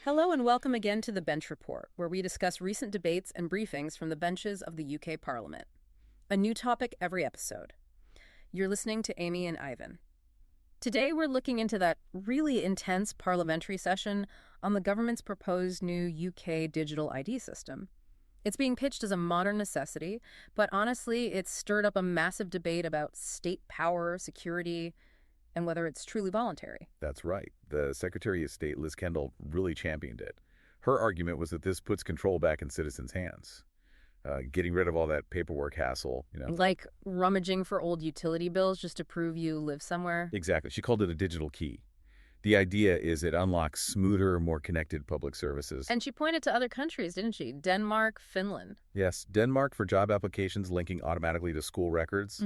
Hello and welcome again to the Bench Report, where we discuss recent debates and briefings from the benches of the UK Parliament. A new topic every episode. You're listening to Amy and Ivan. Today we're looking into that really intense parliamentary session on the government's proposed new UK digital ID system. It's being pitched as a modern necessity, but honestly, it's stirred up a massive debate about state power, security, and whether it's truly voluntary. That's right. The Secretary of State, Liz Kendall, really championed it. Her argument was that this puts control back in citizens' hands, getting rid of all that paperwork hassle. Like rummaging for old utility bills just to prove you live somewhere? Exactly. She called it a digital key. The idea is it unlocks smoother, more connected public services. And she pointed to other countries, didn't she? Denmark, Finland. Yes, Denmark for job applications linking automatically to school records.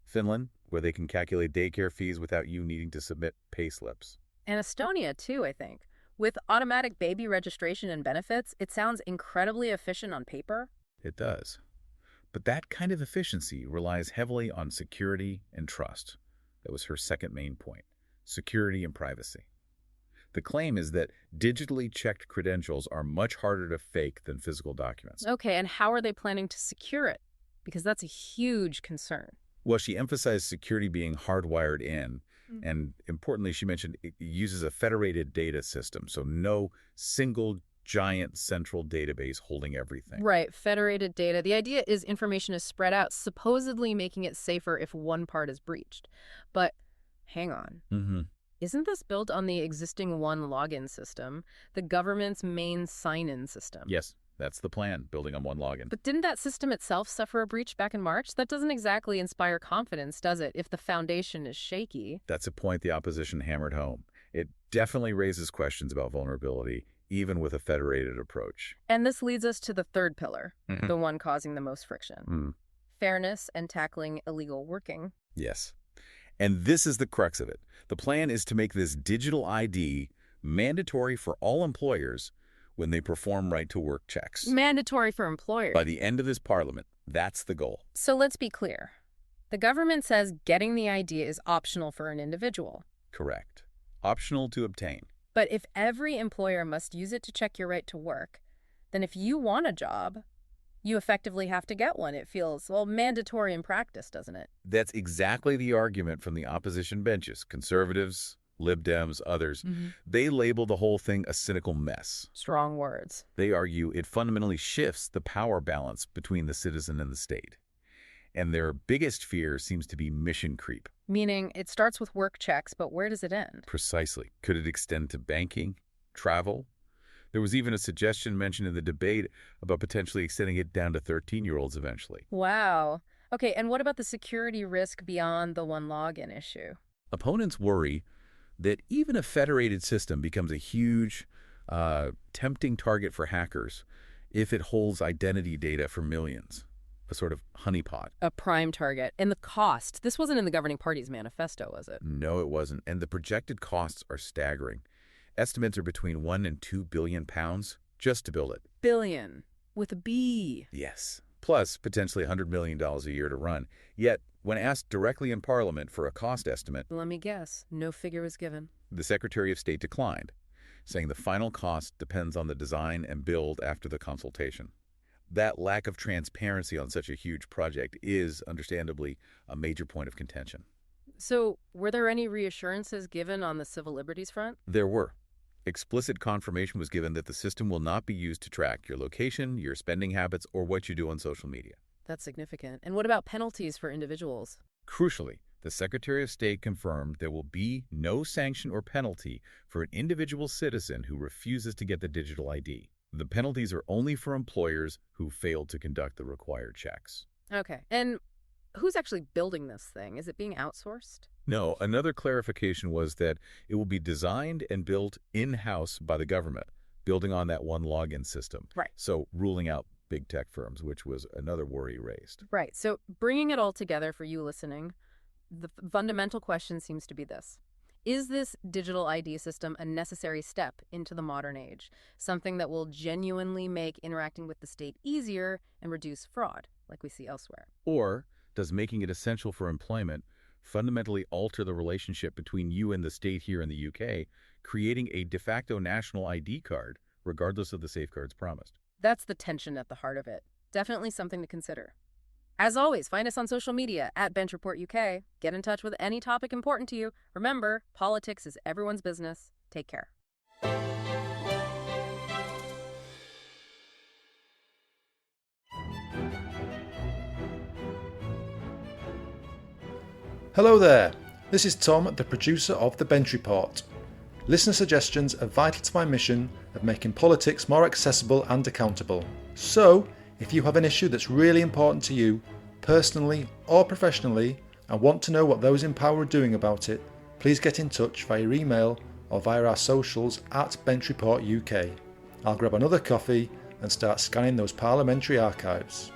Finland, where they can calculate daycare fees without you needing to submit pay slips. And Estonia, too, I think. With automatic baby registration and benefits, it sounds incredibly efficient on paper. It does. But that kind of efficiency relies heavily on security and trust. That was her second main point. Security and privacy. The claim is that digitally checked credentials are much harder to fake than physical documents. Okay, and how are they planning to secure it? Because that's a huge concern. Well, she emphasized security being hardwired in, and importantly, she mentioned it uses a federated data system, so no single giant central database holding everything. Right, federated data. The idea is information is spread out, supposedly making it safer if one part is breached. But hang on. Isn't this built on the existing One Login system, the government's main sign-in system? Yes, that's the plan, building on One Login. But didn't that system itself suffer a breach back in March? That doesn't exactly inspire confidence, does it, if the foundation is shaky? That's a point the opposition hammered home. It definitely raises questions about vulnerability, even with a federated approach. And this leads us to the third pillar, the one causing the most friction. Fairness and tackling illegal working. Yes. And this is the crux of it. The plan is to make this digital ID mandatory for all employers when they perform right-to-work checks. Mandatory for employers. By the end of this parliament, that's the goal. So let's be clear. The government says getting the ID is optional for an individual. Correct. Optional to obtain. But if every employer must use it to check your right to work, then if you want a job, you effectively have to get one. It feels, well, mandatory in practice, doesn't it? That's exactly the argument from the opposition benches. Conservatives, Lib Dems, others. They label the whole thing a cynical mess. Strong words. They argue it fundamentally shifts the power balance between the citizen and the state. And their biggest fear seems to be mission creep. Meaning it starts with work checks, but where does it end? Precisely. Could it extend to banking, travel? There was even a suggestion mentioned in the debate about potentially extending it down to 13-year-olds eventually. Wow. Okay, and what about the security risk beyond the One Login issue? Opponents worry that even a federated system becomes a huge, tempting target for hackers if it holds identity data for millions, a sort of honeypot. A prime target. And the cost. This wasn't in the governing party's manifesto, was it? No, it wasn't. And the projected costs are staggering. Estimates are between £1 and £2 billion just to build it. Billion. With a B. Yes. Plus potentially $100 million a year to run. Yet, when asked directly in Parliament for a cost estimate, Let me guess. No figure was given. the Secretary of State declined, saying the final cost depends on the design and build after the consultation. That lack of transparency on such a huge project is, understandably, a major point of contention. So, were there any reassurances given on the civil liberties front? There were. Explicit confirmation was given that the system will not be used to track your location, your spending habits, or what you do on social media. That's significant. And what about penalties for individuals? Crucially, the Secretary of State confirmed there will be no sanction or penalty for an individual citizen who refuses to get the digital ID. The penalties are only for employers who failed to conduct the required checks. Okay. And who's actually building this thing? Is it being outsourced? No, another clarification was that it will be designed and built in-house by the government, building on that One Login system. Right. So ruling out big tech firms, which was another worry raised. Right. So bringing it all together for you listening, the fundamental question seems to be this. Is this digital ID system a necessary step into the modern age? Something that will genuinely make interacting with the state easier and reduce fraud, like we see elsewhere? Or does making it essential for employment fundamentally alter the relationship between you and the state here in the UK, creating a de facto national ID card regardless of the safeguards promised. That's the tension at the heart of it. Definitely something to consider. As always, find us on social media at Bench Report UK. Get in touch with any topic important to you. Remember, politics is everyone's business. Take care. Hello there, this is Tom, the producer of The Bench Report. Listener suggestions are vital to my mission of making politics more accessible and accountable. So, if you have an issue that's really important to you, personally or professionally, and want to know what those in power are doing about it, please get in touch via email or via our socials at Bench Report UK. I'll grab another coffee and start scanning those parliamentary archives.